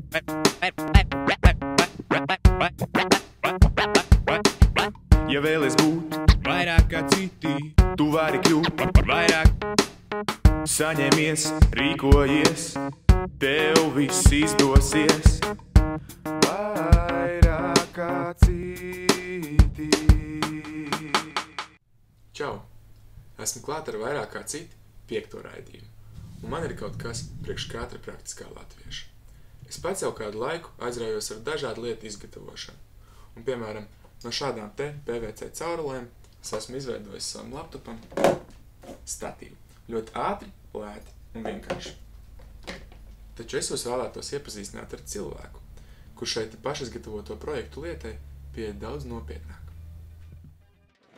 Ja vēlies būt vairāk kā citi, tu vari kļūt par vairāk. Saņemies, rīkojies, tev viss izdosies. Vairāk kā citi. Čau! Esmu klāt ar vairāk kā citi 5. raidījumu. Un man ir kaut kas priekš katra praktiskā latvieša. Es pats jau kādu laiku aizraujos ar dažādu lietu izgatavošanu. Un, piemēram, no šādām te PVC caurulēm es esmu izveidojis savam laptopam statīvu. Ļoti ātri, lēti un vienkārši. Taču es jūs vēlētos iepazīstināt ar cilvēku, kurš šeit pašizgatavoto projektu lietai pieeja daudz nopietnāk.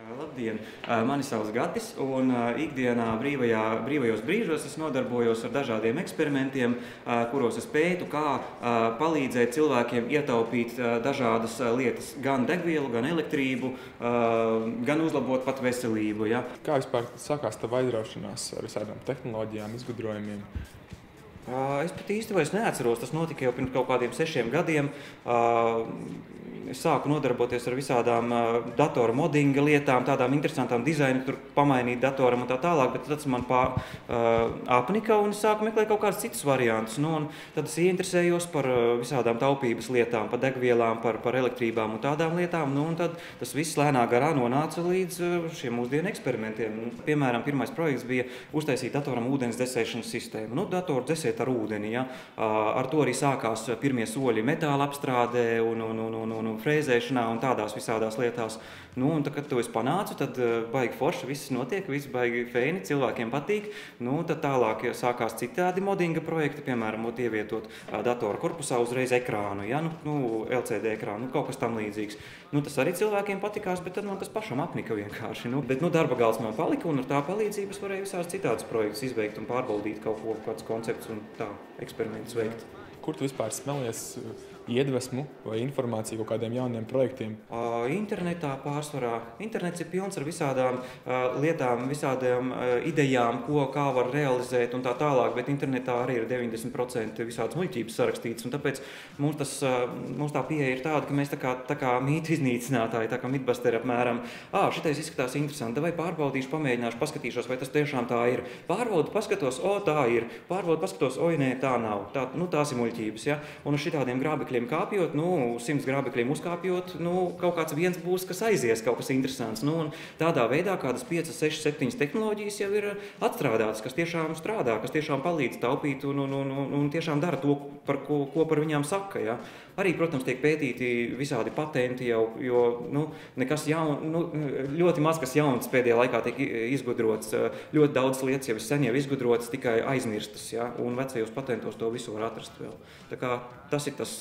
Labdien! Mani sauc Gatis, un ikdienā brīvajos brīžos es nodarbojos ar dažādiem eksperimentiem, kuros es pētu, kā palīdzēt cilvēkiem ietaupīt dažādas lietas, gan degvielu, gan elektrību, gan uzlabot pat veselību. Ja? Kā vispār sākās tava aizraušanās ar visādām tehnoloģijām, izgudrojumiem? Es pat īsti vairs neatceros, tas notika jau pirms kaut kādiem 6 gadiem. Es sāku nodarboties ar visādām datora modinga lietām, tādām interesantām dizainu, tur pamainīt datoram un tā tālāk, bet tad man apnika un es sāku meklēt kaut kādus citus variantus. Nu, un tad es ieinteresējos par visādām taupības lietām, par degvielām, par elektrībām un tādām lietām. Nu, un tad tas viss lēnā garā nonāca līdz šiem mūsdienu eksperimentiem. Piemēram, pirmais projekts bija uztaisīt datoram ūdens dzesēšanas sistēmu. Nu, datoru dzesēt ar ūdeni, ja? Ar to arī sākās pirmie soļi metāla apstrādē un frēzēšanā un tādās visādās lietās. Nu, un tad, kad to es panācu, tad baigi forši, viss notiek, viss baigi feini, cilvēkiem patīk. Nu, tad tālāk sākās citādi modinga projekti, piemēram, ievietot datora korpusā uzreiz ekrānu, ja? Nu, LCD ekrānu, kaut kas tam līdzīgs. Nu, tas arī cilvēkiem patikās, bet tad man tas pašam apnika vienkārši. Nu, bet darba galds man palika, un ar tā palīdzības varēja visās citādas projektus izveikt un pārbaudīt kaut ko, kāds koncepts un tā eksperimentus veikt. Kur tu vispār smelies iedvesmu vai informāciju kaut kādiem jauniem projektiem? Internetā pārsvarā. Internets ir pilns ar visādām lietām, visādām idejām, kā var realizēt un tā tālāk, bet internetā arī ir 90% visādas muļķības sarakstītas, un tāpēc mums tā pieeja ir tāda, ka mēs tā kā mītu iznīcinātāji, tā kā mitbasteri apmēram, šitais izskatās interesanti, vai pārbaudīšu, pamēģināšu, paskatīšos, vai tas tiešām tā ir. Pārbaudu, paskatos, tā ir. Pārbaudu, paskatos, nē, tā nav. Tās ir muļķības, ja? Un uz šitādiem grābekļiem kāpjot, 100 grābekļiem uzkāpjot, kaut kāds viens būs, kas aizies, kaut kas interesants. Nu, un tādā veidā kādas 5, 6, 7 tehnoloģijas jau ir atstrādātas, kas tiešām strādā, kas tiešām palīdz taupīt un tiešām dara to, ko par viņām saka. Ja? Arī, protams, tiek pētīti visādi patenti jau, jo nekas ļoti maz kas jauns pēdējā laikā tiek izgudrots. Ļoti daudz lietas jau sen jau izgudrotas, tikai aizmirstas, ja? Un vecajos patentos to visu var atrast vēl. Tā kā tas ir tas,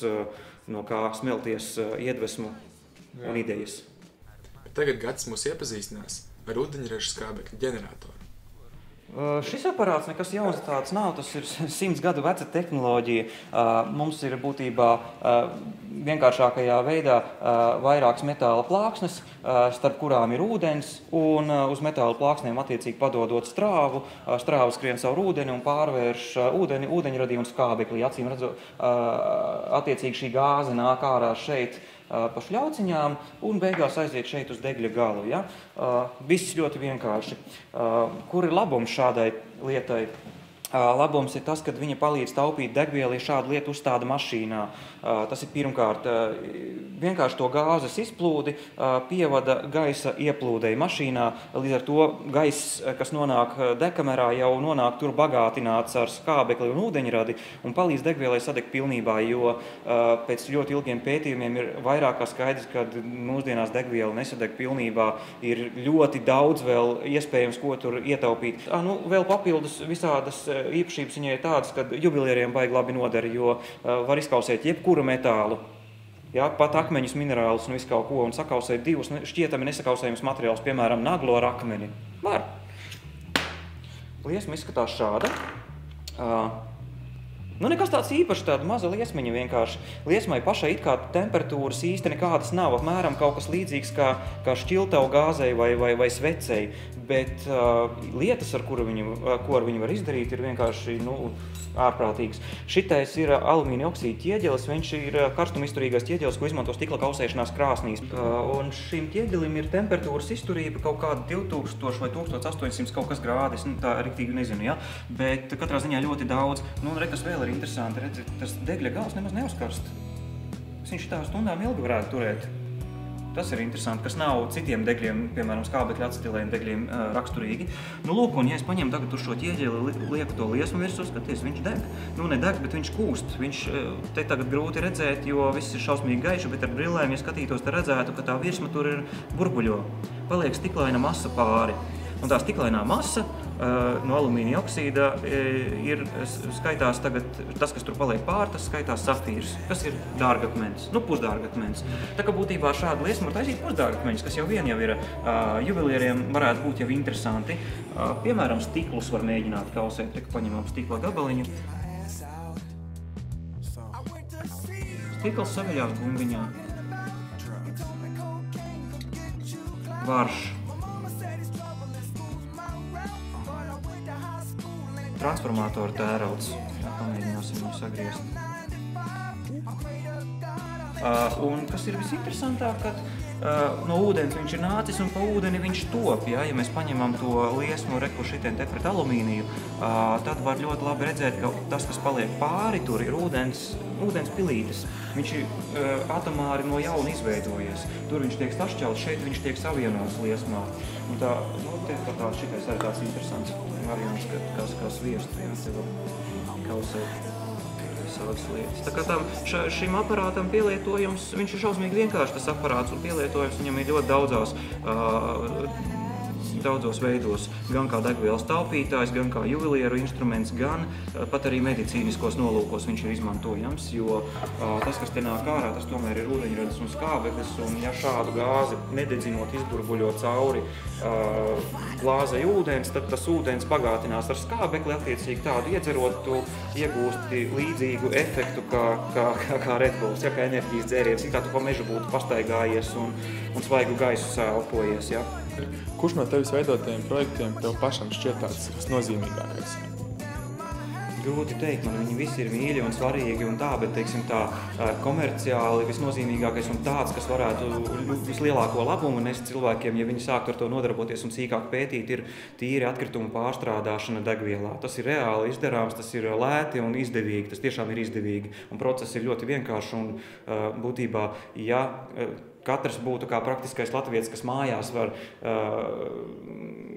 no kā smelties iedvesmu un idejas. Bet tagad Gatis mūs iepazīstinās ar ūdeņraža skābekļa ģeneratoru. Šis aparāts nekas jauns tāds nav, tas ir 100 gadu veca tehnoloģija. Mums ir būtībā vienkāršākajā veidā vairākas metāla plāksnes, starp kurām ir ūdens, un uz metāla plāksnēm attiecīgi padodot strāvu. Strāva skrien savu ūdeni un pārvērš ūdeņradī un skābeklī. Acīm redzot, attiecīgi šī gāze nāk ārā šeit pa šļauciņām un beigās aiziet šeit uz degļa galu. Ja? Viss ļoti vienkārši. Kur ir labums šādai lietai? Labums ir tas, ka viņa palīdz taupīt degvielu, ja šādu lietu uzstāda mašīnā. Tas ir pirmkārt vienkārši to gāzes izplūdi pievada gaisa ieplūdei mašīnā. Līdz ar to gaiss, kas nonāk dekamerā, jau nonāk tur bagātināts ar skābekli un ūdeņradi un palīdz degvielai sadegt pilnībā, jo pēc ļoti ilgiem pētījumiem ir vairāk kā skaidrs, ka mūsdienās degviela nesadeg pilnībā. Ir ļoti daudz vēl iespējams, ko tur ietaupīt. Vēl papildus visādas īpašības viņai ir tādas, ka jubilieriem baigi labi nodara, jo var izkausēt jebkuru metālu. Ja, pat akmeņus, minerālus un visu kaut ko, un sakausēt divus šķietami nesakausējumus materiālus, piemēram, naglo ar akmeni. Var. Liesma izskatās šāda. Nekas tāds īpašs, tāda maza liesmiņa vienkārši. Liesmai pašai it kā temperatūras īsti nekādas nav, apmēram kaut kas līdzīgs kā šķiltavu gāzei vai svecei. Bet lietas, ko ar viņu var izdarīt, ir vienkārši, ārprātīgas. Šitais ir alumīnija oksīda ķieģelis, viņš ir karstumizturīgais ķieģelis, ko izmanto stikla kausēšanās krāsnīs. Un šim ķieģelim ir temperatūras izturība kaut kāda 2000 vai 1800 kaut kas grādi, es tā riktīgi nezinu, ja? Bet katrā ziņā ļoti daudz. Nu, un kas vēl ir interesanti, redzi, tas degļa gals nemaz neuzkarst. Viņš šitā stundām ilgi varētu turēt. Tas ir interesanti, kas nav citiem degļiem, piemēram, skābekļa acetilēna degļiem raksturīgi. Nu, lūk, un ja es paņemu tagad uz šo ķieģeli, lieku to liesmu virsū, skaties, viņš deg. Nu, ne deg, bet viņš kūst. Viņš te tagad grūti redzēt, jo viss ir šausmīgi gaiši, bet ar brillēm, ja skatītos, te redzētu, ka tā virsma tur ir burbuļo. Paliek stiklaina masa pāri. Un tā stiklainā masa no alumīnija oksīda skaitās tagad, tas, kas tur paliek pāri, tas skaitās safīrs, kas ir dārgakmens, nu pusdārgakmens. Tā kā būtībā šādu liesmu var taisīt pusdārgakmeņus, kas jau vien jau ir juvelieriem varētu būt jau interesanti. Piemēram, stiklus var mēģināt kausēt, te, paņemam stikla gabaliņu. Stikls saveļās bumbiņā. Varš. Transformātoru tērauds. Jā, pamēģināsim viņu sagriezt. Un kas ir visinteresantāk, kad no ūdens viņš ir nācis un pa ūdeni viņš top. Ja mēs paņemam to liesmu reku šitien te pret alumīniju, tad var ļoti labi redzēt, ka tas, kas paliek pāri, tur ir ūdens pilītes. Viņš ir atomāri no jauna izveidojies. Tur viņš tiek sašķelts, šeit viņš tiek savienots liesmā. Un tā, nu, šitais arī tāds interesants variants, kā sviestu, jā, te var kausēt visādas lietas. Tā kā šim aparātam pielietojums, viņš ir šausmīgi vienkārši tas aparāts un pielietojums viņam ir ļoti daudzos veidos, gan kā degvielas taupītājs, gan kā juvelieru instruments, gan pat arī medicīniskos nolūkos viņš ir izmantojams, jo tas, kas te nāk ārā, tas tomēr ir ūdeņradis un skābeklis, un ja šādu gāzi nededzinot izburbuļo cauri glāzei ūdens, tad tas ūdens pagātinās ar skābekli, attiecīgi tādu iedzerot, tu iegūsti līdzīgu efektu kā Red Bulls, ja, kā enerģijas dzēriens, kā tu pa mežu būtu pastaigājies un svaigu gaisu elpojies, ja. Kurš no tevis veidotajiem projektiem tev pašam šķiet tāds nozīmīgākais? Grūti teikt, man viņi visi ir mīļi un svarīgi un tā, bet, teiksim, tā komerciāli visnozīmīgākais un tāds, kas varētu vislielāko labumu nest cilvēkiem, ja viņi sāktu ar to nodarboties un sīkāk pētīt, ir tīri atkritumu pārstrādāšana degvielā. Tas ir reāli izdarāms, tas ir lēti un izdevīgi, tas tiešām ir izdevīgi. Un process ir ļoti vienkāršs un būtībā, ja katrs būtu kā praktiskais latvietis, kas mājās var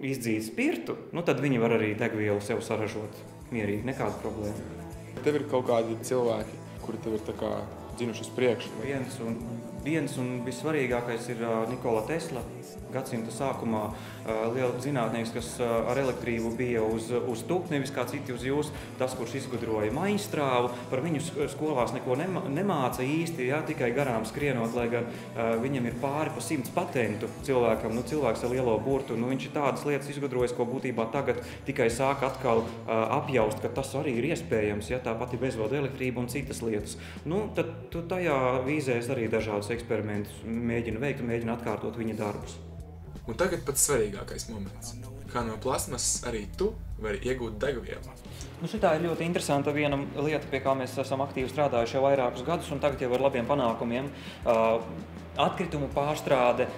izdzīt spirtu, nu tad viņi var arī degvielu sev saražot mierīgi, nekāda problēma. Tev ir kaut kādi cilvēki, kuri tev ir tā kā dzinuši uz priekšu? Viens un vissvarīgākais ir Nikola Tesla, gadsimta sākumā liela zinātnieks, kas ar elektrību bija uz tūp, nevis kā citi uz jūs, tas, kurš izgudroja maiņstrāvu, par viņu skolās neko nemāca īsti, ja, tikai garām skrienot, lai gan viņam ir pāri pa 100 patentu cilvēkam, nu cilvēks ar lielo burtu, nu viņš ir tādas lietas izgudrojis, ko būtībā tagad tikai sāk atkal apjaust, ka tas arī ir iespējams, ja, tā pati bezvadu elektrība un citas lietas. Nu, tad tu tajā vīzēs arī dažādus eksperimentus mēģina veikt un mēģina atkārtot viņa darbus. Un tagad pats svarīgākais moments. Kā no plasmasas arī tu vari iegūt degvielu. Nu, šitā ir ļoti interesanta viena lieta, pie kā mēs esam aktīvi strādājuši jau vairākus gadus un tagad jau ar labiem panākumiem. Atkritumu pārstrāde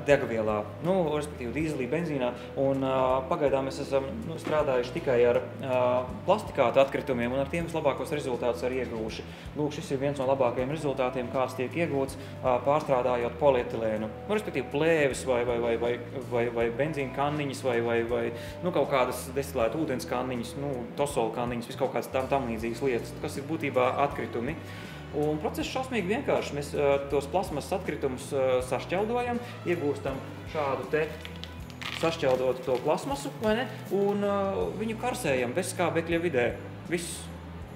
degvielā, nu, respektīvi dīzelī, benzīnā, un pagaidām mēs esam strādājuši tikai ar plastikāta atkritumiem un ar tiem vislabākos rezultātus arī iegūši. Lūk, šis ir viens no labākajiem rezultātiem, kāds tiek iegūts pārstrādājot polietilēnu, nu, respektīvi plēvis vai benzīna kanniņas vai nu, kaut kādas destilētu ūdens kanniņas, nu, tosolu kanniņas, vis kaut kādas tam līdzīgas lietas, kas ir būtībā atkritumi. Un process šausmīgi vienkārši. Mēs tos plasmasas atkritumus sašķeldojam, iegūstam šādu te sašķeldotu to plasmasu, vai ne? Un viņu karsējam bez skābekļa vidē. Viss.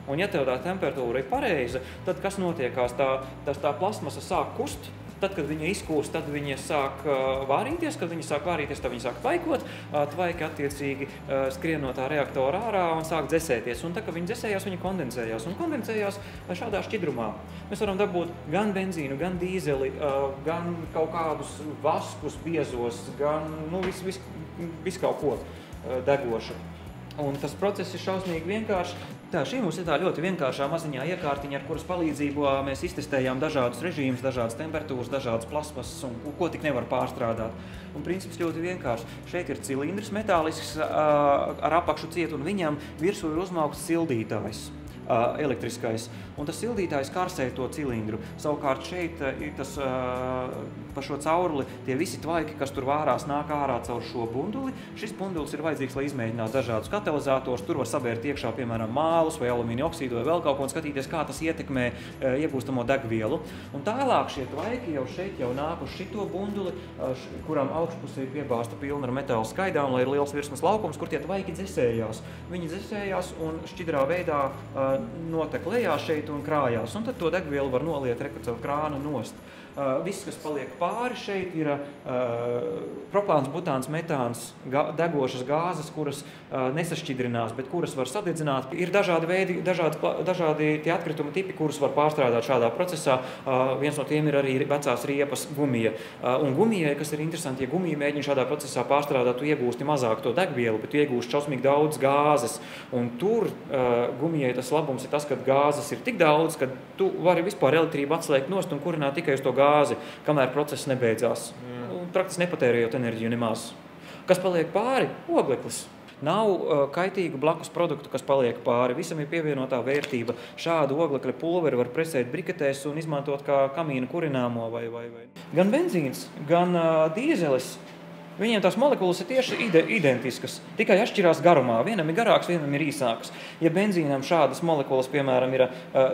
Un ja tev tā temperatūra ir pareiza, tad kas notiekās? Tā plasmasa sāk kust. Tad, kad viņa izkūst, tad viņa sāk vārīties, tad viņa sāk tvaikot, tvaiki attiecīgi skrien no tā reaktora ārā un sāk dzesēties. Un tā, kad viņa dzesējās, viņa kondensējās un kondensējās šādā šķidrumā. Mēs varam dabūt gan benzīnu, gan dīzeli, gan kaut kādus vaskus biezos, gan visu kaut ko degošu. Un tas process ir šausmīgi vienkārši. Šī mums ir tā ļoti vienkāršā maziņā iekārtiņa, ar kuras palīdzību mēs iztestējām dažādus režīmus, dažādas temperatūras, dažādas plasmasas un ko tik nevar pārstrādāt. Un princips ļoti vienkārši. Šeit ir cilindrs metālisks ar apakšu cietu, un viņam virsū ir uzmaukts sildītājs. Elektriskais, un tas sildītājs karsē to cilindru. Savukārt šeit ir tas pa šo cauruli tie visi tvaiki, kas tur vārās, nāk ārā caur šo bunduli. Šis bundulis ir vajadzīgs, lai izmēģinātu dažādus katalizātors. Tur var savērt iekšā, piemēram, mālus vai alumīnija oksīdu vai vēl kaut ko un skatīties, kā tas ietekmē iegūstamo degvielu. Un tālāk šie tvaiki jau šeit jau nāk uz šito bunduli, kuram augšpusē ir piebāzta pilna ar metāla skaidām, lai ir liels virsmas laukums, kur tie tvaiki dzesējās. Viņi dzesējās un šķidrā veidā notek lejā šeit un krājās, un tad to degvielu var noliet caur krānu nost. Viss, kas paliek pāri šeit, ir propāns, butāns, metāns, degošas gāzes, kuras nesašķidrinās, bet kuras var sadedzināt. Ir dažādi veidi, dažādi tie atkrituma tipi, kurus var pārstrādāt šādā procesā. Viens no tiem ir arī vecās riepas gumija. Un gumijai, kas ir interesanti, ja gumija mēģina šādā procesā pārstrādāt, tu iegūsti mazāk to degvielu, bet tu iegūsti šausmīgi daudz gāzes. Un tur gumijai tas labums ir tas, ka gāzes ir tik daudz, ka tu vari vispār elektrību atslēgt nost un kurināt tikai uz to gāzi, kamēr process nebeidzās. Praktiski nepatērējot enerģiju nemaz. Kas paliek pāri? Ogleklis. Nav kaitīgu blakus produktu, kas paliek pāri. Visam ir pievienotā vērtība. Šādu oglekļa pulveri var presēt briketēs un izmantot kā kamīna kurināmo vai. Gan benzīns, gan dīzelis. Viņiem tās molekulas ir tieši identiskas, tikai atšķirās garumā. Vienam ir garāks, vienam ir īsāks. Ja benzīnam šādas molekulas, piemēram, ir,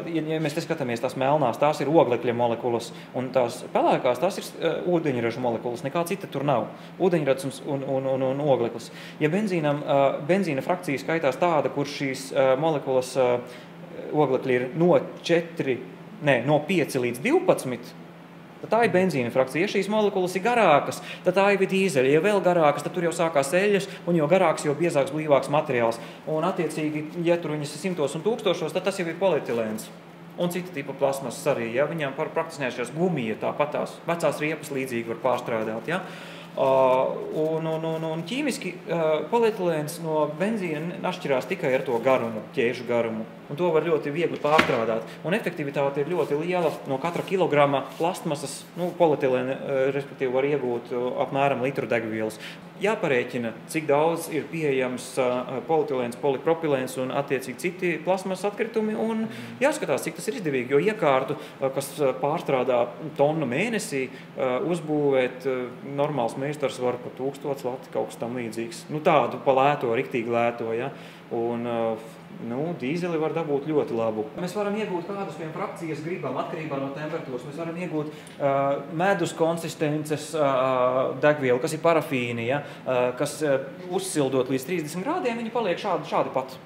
ja mēs te skatāmies tās melnās, tās ir oglekļa molekulas, un tās pelēkās, tās ir ūdeņraža molekulas, nekā cita tur nav. Ūdeņrads un ogleklis. Ja benzīna frakcija skaitās tāda, kur šīs molekulas oglekļi ir no 5 līdz 12, tad tā ir benzīna frakcija. Ja šīs molekulas ir garākas, tad tā ir dīzeļa. Ja vēl garākas, tad tur jau sākās eļļas, un jo garāks, jo biezāks, blīvāks materiāls. Un attiecīgi, ja tur viņas ir 100 un 1000, tad tas jau ir polietilēns. Un cita tipa plasmasas arī. Ja? Viņām praktiski neatšķirās gumija tāpatās. Vecās riepas līdzīgi var pārstrādāt. Ja? Un ķīmiski polietilēns no benzīna atšķirās tikai ar to garumu, ķēžu garumu. Un to var ļoti viegli pārstrādāt. Un efektivitāte ir ļoti liela. No katra kilograma plastmasas, polietilēna, respektīvi, var iegūt apmēram litru degvielas. Jāparēķina, cik daudz ir pieejams polietilēns, polipropilēns un attiecīgi citi plasmasas atkritumi. Un jāskatās, cik tas ir izdevīgi, jo iekārtu, kas pārstrādā tonu mēnesī, uzbūvēt normāls meistars var pa 1000 lati, kaut kas tam līdzīgs. Tādu pa lēto, riktīgi lēto, ja. Un dīzeli var dabūt ļoti labu. Mēs varam iegūt kādus vien frakcijas gribam, atkarībā no temperatūras. Mēs varam iegūt medus konsistences degvielu, kas ir parafīni, ja, kas uzsildot līdz 30 grādiem, viņi paliek šādi pat.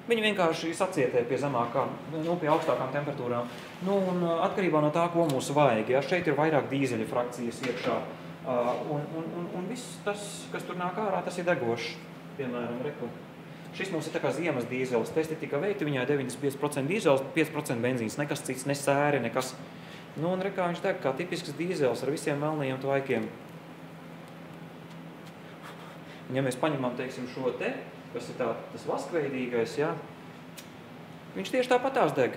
Viņi vienkārši sacietē pie zemākām, pie augstākām temperatūrām. Un atkarībā no tā, ko mums vajag. Ja, šeit ir vairāk dīzeļa frakcijas iekšā. Un viss tas, kas tur nāk ārā, tas ir degošs. Piemēram, reku. Šis mums ir tā kā ziemas dīzelis. Testi tika veikti, viņā 95% dīzelis, 5% benzīns, nekas cits, ne sēri, nekas. Un rekā viņš deg kā tipisks dīzelis ar visiem melnajiem tvaikiem. Ja mēs paņemam, teiksim, šo te, kas ir tas vaskveidīgais, ja, viņš tieši tāpatās deg.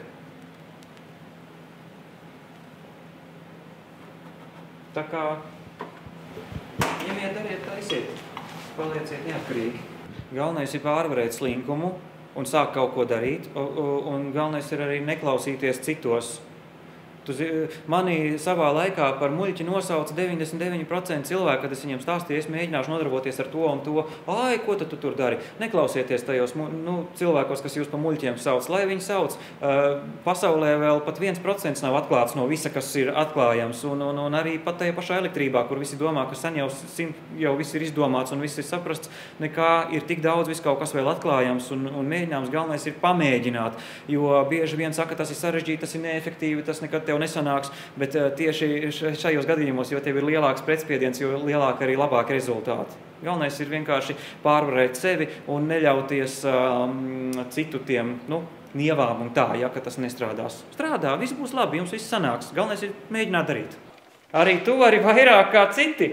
Tā kā, ņemiet, dariet, taisiet, palieciet neatkarīgi. Galvenais ir pārvarēt slinkumu un sākt kaut ko darīt, un galvenais ir arī neklausīties citos. Mani savā laikā par muļķi nosauca 99% cilvēku, kad es viņiem stāstīju, es mēģināšu nodarboties ar to un to. Ai, ko tu tur dari? Neklausieties tajos cilvēkos, kas jūs pa muļķiem sauc. Lai viņi sauc, pasaulē vēl pat 1% nav atklāts no visa, kas ir atklājams. Un arī pat tajā pašā elektrībā, kur visi domā, ka sen jau viss ir izdomāts un viss ir saprasts, nekā ir tik daudz, viss kaut kas vēl atklājams un mēģinājums. Galvenais ir pamēģināt, jo bieži vien saka, tas ir sarežģīti, tas ir neefektīvi, tas nekad tev nesanāks, bet tieši šajos gadījumos, jo tev ir lielāks pretspiediens, jo lielāk arī labāk rezultāti. Galvenais ir vienkārši pārvarēt sevi un neļauties citu tiem, nievām un tā, ja, ka tas nestrādās. Strādā, viss būs labi, jums viss sanāks. Galvenais ir mēģināt darīt. Arī tu vari vairāk kā citi.